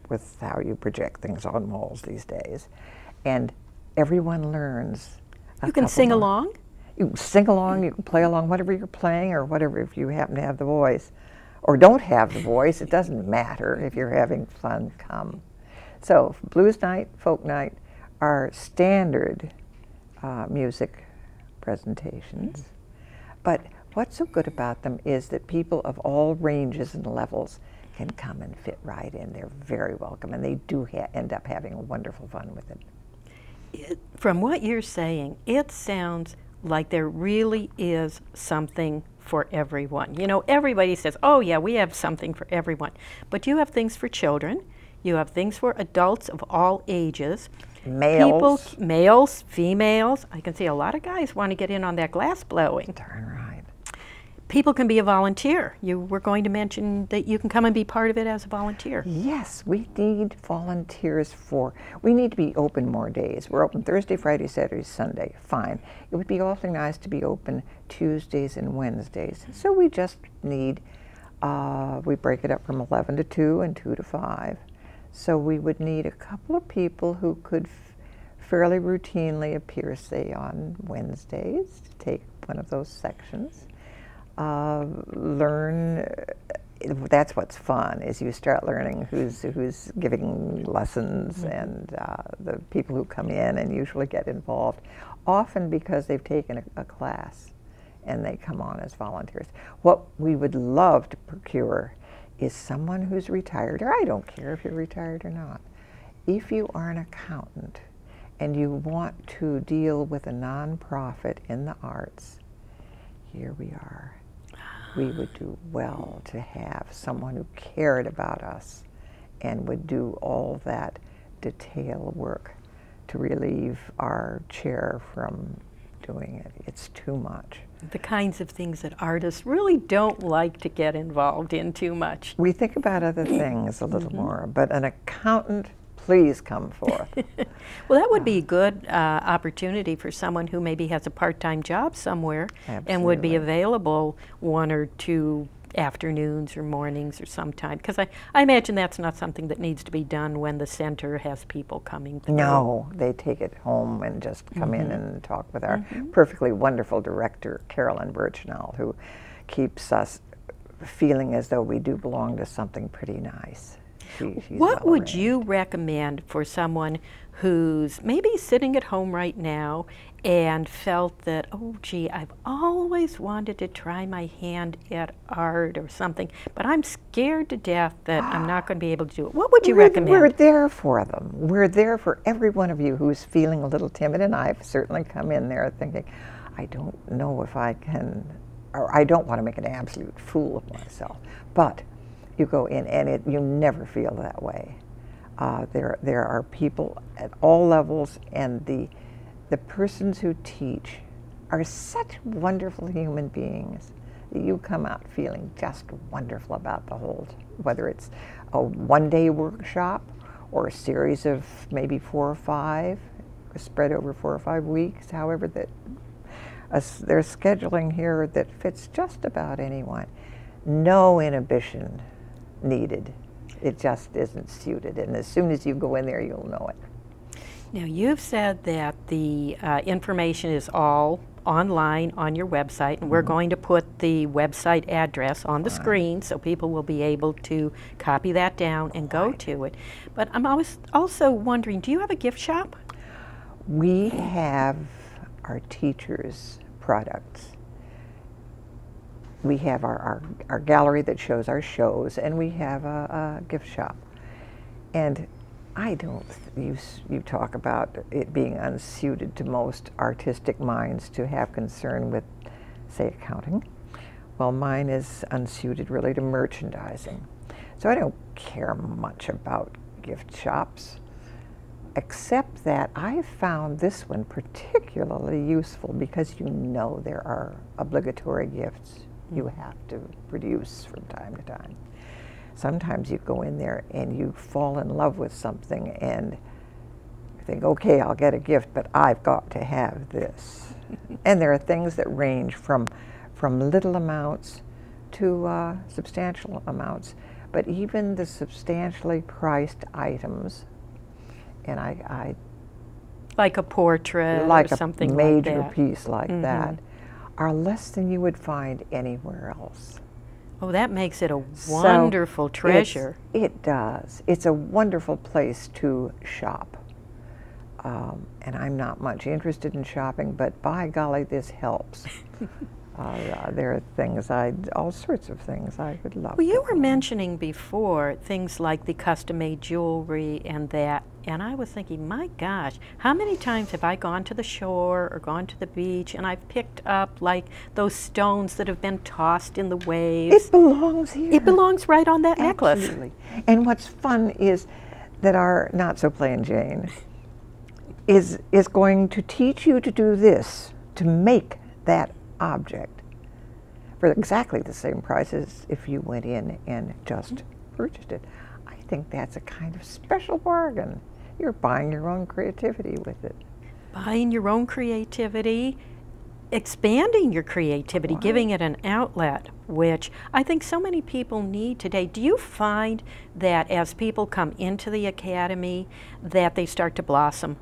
with how you project things on walls these days. And everyone learns. You can sing along? You can sing along, you can play along, whatever you're playing, or whatever, if you happen to have the voice. Or don't have the voice, it doesn't matter. If you're having fun, come. So blues night, folk night are standard music presentations. But what's so good about them is that people of all ranges and levels can come and fit right in. They're very welcome, and they do end up having wonderful fun with it. From what you're saying, it sounds like there really is something for everyone. You know, everybody says, oh yeah, we have something for everyone. But you have things for children, you have things for adults of all ages. Males. People, males, females. I can see a lot of guys want to get in on that glass blowing. Darn right. People can be a volunteer. You were going to mention that you can come and be part of it as a volunteer. Yes, we need volunteers we need to be open more days. We're open Thursday, Friday, Saturday, Sunday. Fine. It would be awfully nice to be open Tuesdays and Wednesdays. So we just need, we break it up from 11 to 2 and 2 to 5. So we would need a couple of people who could fairly routinely appear, say, on Wednesdays to take one of those sections. Learn, that's what's fun, is you start learning who's giving lessons, and the people who come in and usually get involved, often because they've taken a class and they come on as volunteers. What we would love to procure is someone who's retired, or I don't care if you're retired or not. If you are an accountant and you want to deal with a nonprofit in the arts, here we are. We would do well to have someone who cared about us and would do all that detail work to relieve our chair from doing it. It's too much. The kinds of things that artists really don't like to get involved in too much. We think about other things a little more, but an accountant, please come forth. Well, that would be a good opportunity for someone who maybe has a part-time job somewhere. Absolutely. And would be available 1 or 2 afternoons or mornings or sometime. Because I imagine that's not something that needs to be done when the center has people coming through. No, they take it home and just come in and talk with our perfectly wonderful director, Carolyn Birchnell, who keeps us feeling as though we do belong to something pretty nice. What would you recommend for someone who's maybe sitting at home right now and felt that, oh gee, I've always wanted to try my hand at art or something, but I'm scared to death that I'm not going to be able to do it? What would you recommend? We're there for them. We're there for every one of you who's feeling a little timid, and I've certainly come in there thinking, I don't know if I can, or I don't want to make an absolute fool of myself. But you go in and you never feel that way. There are people at all levels, and the persons who teach are such wonderful human beings that you come out feeling just wonderful about the whole, whether it's a one-day workshop or a series of maybe 4 or 5, spread over 4 or 5 weeks, however that there's scheduling here that fits just about anyone. No inhibition needed. It just isn't suited, and as soon as you go in there, you'll know it. Now, you've said that the information is all online on your website, and we're going to put the website address on the screen so people will be able to copy that down and go to it. But I'm also wondering, do you have a gift shop? We have our teachers' products. We have our gallery that shows our shows, and we have a gift shop. And I don't, you talk about it being unsuited to most artistic minds to have concern with, say, accounting. Well, mine is unsuited really to merchandising. So I don't care much about gift shops, except that I found this one particularly useful because you know there are obligatory gifts you have to produce from time to time. Sometimes you go in there and you fall in love with something and you think, okay, I'll get a gift, but I've got to have this. And there are things that range from little amounts to substantial amounts. But even the substantially priced items, and I like a portrait like or a something major like that. piece like that, are less than you would find anywhere else. Oh, that makes it a So wonderful treasure. It does. It's a wonderful place to shop. And I'm not much interested in shopping, but by golly, this helps. There are things, all sorts of things I would love. Well, you were mentioning before things like the custom-made jewelry and that, and I was thinking, my gosh, how many times have I gone to the shore or gone to the beach and I've picked up like those stones that have been tossed in the waves? It belongs here. It belongs right on that necklace. Absolutely. And what's fun is that our not-so-plain Jane is going to teach you to do this, to make that object for exactly the same price as if you went in and just purchased it. I think that's a kind of special bargain. You're buying your own creativity with it. Buying your own creativity, expanding your creativity, Right. giving it an outlet, which I think so many people need today. Do you find that as people come into the academy that they start to blossom?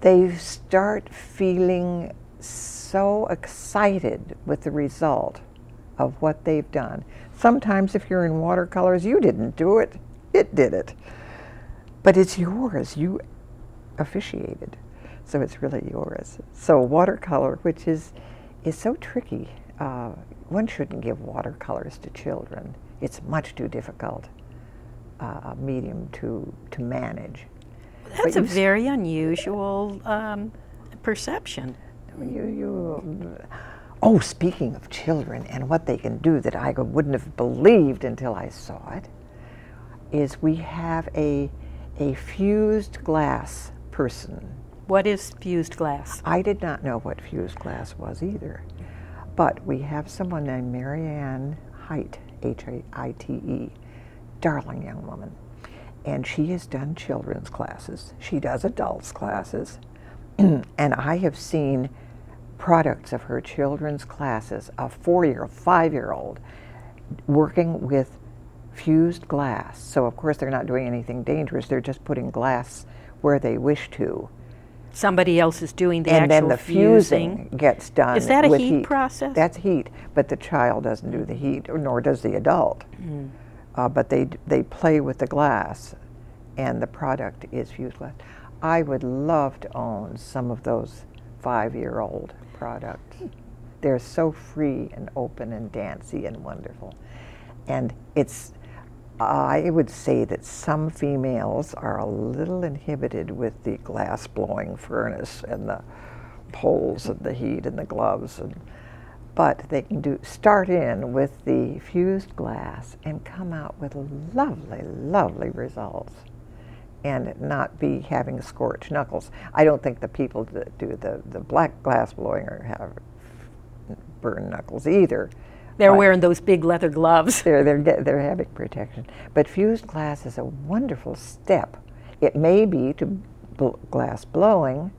They start feeling so excited with the result of what they've done. Sometimes if you're in watercolors, you didn't do it, it did it. But it's yours, you officiated, so it's really yours. So watercolor, which is so tricky, one shouldn't give watercolors to children. It's much too difficult a medium to manage. That's a very unusual perception. Oh, speaking of children and what they can do that I wouldn't have believed until I saw it, is we have a fused glass person. What is fused glass? I did not know what fused glass was either, but we have someone named Marianne Hite, H-I-T-E, darling young woman. And she has done children's classes. She does adults classes. And I have seen products of her children's classes, a 4-year-old, 5-year-old, working with fused glass. So of course they're not doing anything dangerous. They're just putting glass where they wish to. Somebody else is doing the and actual then the fusing gets done. Is that a with heat process? That's heat, but the child doesn't do the heat, nor does the adult. But they play with the glass, and the product is fused glass. I would love to own some of those 5-year-old products. They're so free and open and dancy and wonderful. And I would say that some females are a little inhibited with the glass blowing furnace and the poles and the heat and the gloves, but they can start in with the fused glass and come out with lovely, lovely results and not be having scorched knuckles. I don't think the people that do the black glass blowing have burned knuckles either. They're wearing those big leather gloves. They're having protection. But fused glass is a wonderful step. It may be to glass blowing,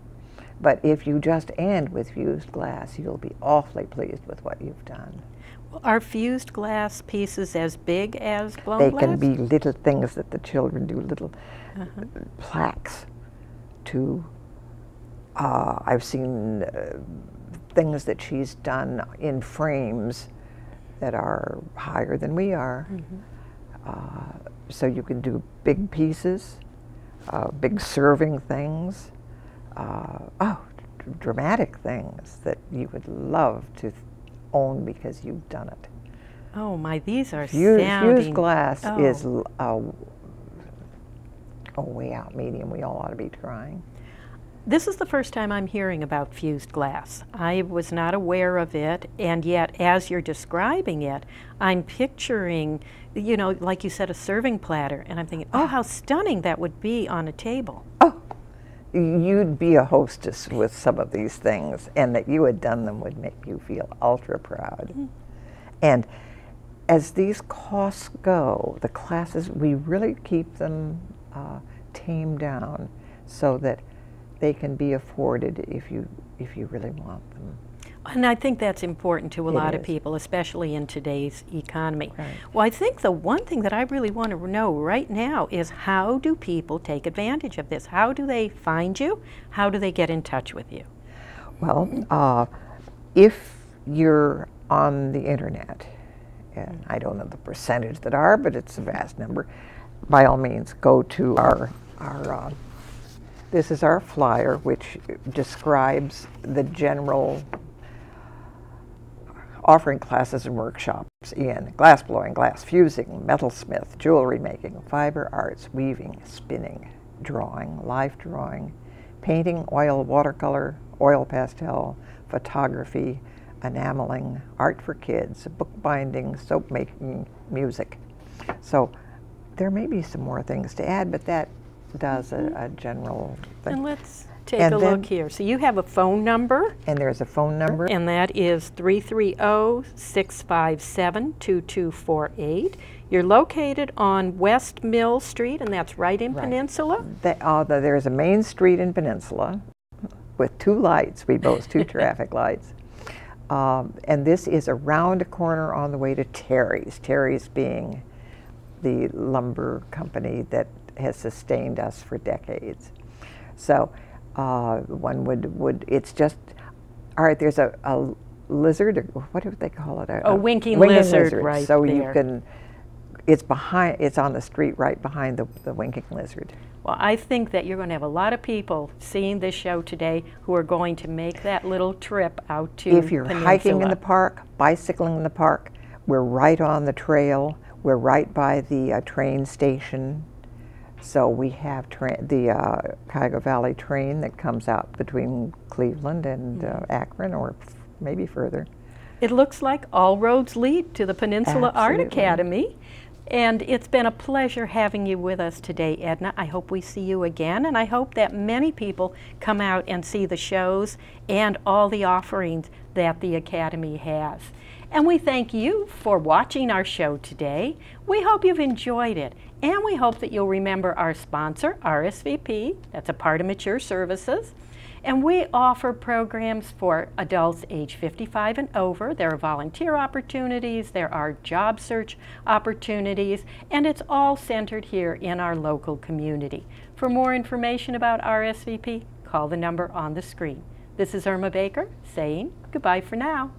but if you just end with fused glass, you'll be awfully pleased with what you've done. Well, are fused glass pieces as big as blown They glass? can be little things that the children do, little plaques to, I've seen things that she's done in frames that are higher than we are. So you can do big pieces, big serving things, dramatic things that you would love to own because you've done it. Oh my, these are sounding... Fused glass is a way out medium we all ought to be trying. This is the first time I'm hearing about fused glass. I was not aware of it, and yet as you're describing it, I'm picturing, you know, like you said, a serving platter, and I'm thinking, oh, how stunning that would be on a table. Oh, you'd be a hostess with some of these things, and that you had done them would make you feel ultra proud. And as these costs go, the classes, we really keep them tamed down so that they can be afforded if you really want them. And I think that's important to a lot of is. people, especially in today's economy. Right. Well, I think the one thing that I really want to know right now is, how do people take advantage of this? How do they find you? How do they get in touch with you? Well, if you're on the internet, and I don't know the percentage that are, but it's a vast number, by all means go to our this is our flyer, which describes the general offering classes and workshops in glass blowing, glass fusing, metalsmith, jewelry making, fiber arts, weaving, spinning, drawing, life drawing, painting, oil, watercolor, oil pastel, photography, enameling, art for kids, bookbinding, soap making, music. So there may be some more things to add, but that does a general thing. And let's take a look here. So you have a phone number. And there's a phone number. And that is 330-657-2248. You're located on West Mill Street, and that's right in Peninsula? There's a main street in Peninsula with two lights. We boast two traffic lights. And this is around a corner on the way to Terry's. Terry's being the lumber company that has sustained us for decades. So one would it's just, all right, there's a lizard, or what do they call it? A winking lizard right so there. You can, it's on the street right behind the winking lizard. Well, I think that you're going to have a lot of people seeing this show today who are going to make that little trip out to If you're Peninsula. hiking in the park, bicycling in the park, we're right on the trail. We're right by the train station. So we have the Cuyahoga Valley train that comes out between Cleveland and Akron, or maybe further. It looks like all roads lead to the Peninsula Art Academy. And it's been a pleasure having you with us today, Edna. I hope we see you again, and I hope that many people come out and see the shows and all the offerings that the Academy has. And we thank you for watching our show today. We hope you've enjoyed it, and we hope that you'll remember our sponsor, RSVP. That's a part of Mature Services. And we offer programs for adults age 55 and over. There are volunteer opportunities, there are job search opportunities, and it's all centered here in our local community. For more information about RSVP, call the number on the screen. This is Irma Baker saying goodbye for now.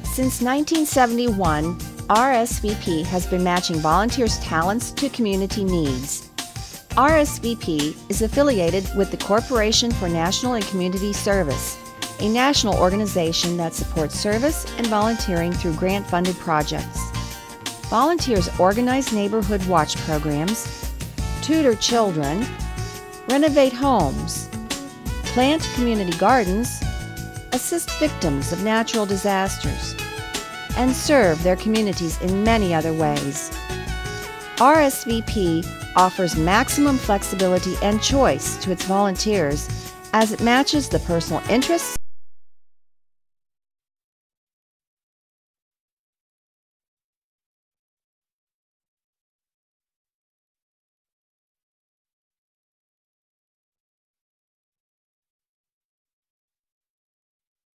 Since 1971, RSVP has been matching volunteers' talents to community needs. RSVP is affiliated with the Corporation for National and Community Service, a national organization that supports service and volunteering through grant-funded projects. Volunteers organize neighborhood watch programs, tutor children, renovate homes, plant community gardens, assist victims of natural disasters, and serve their communities in many other ways. RSVP offers maximum flexibility and choice to its volunteers as it matches the personal interests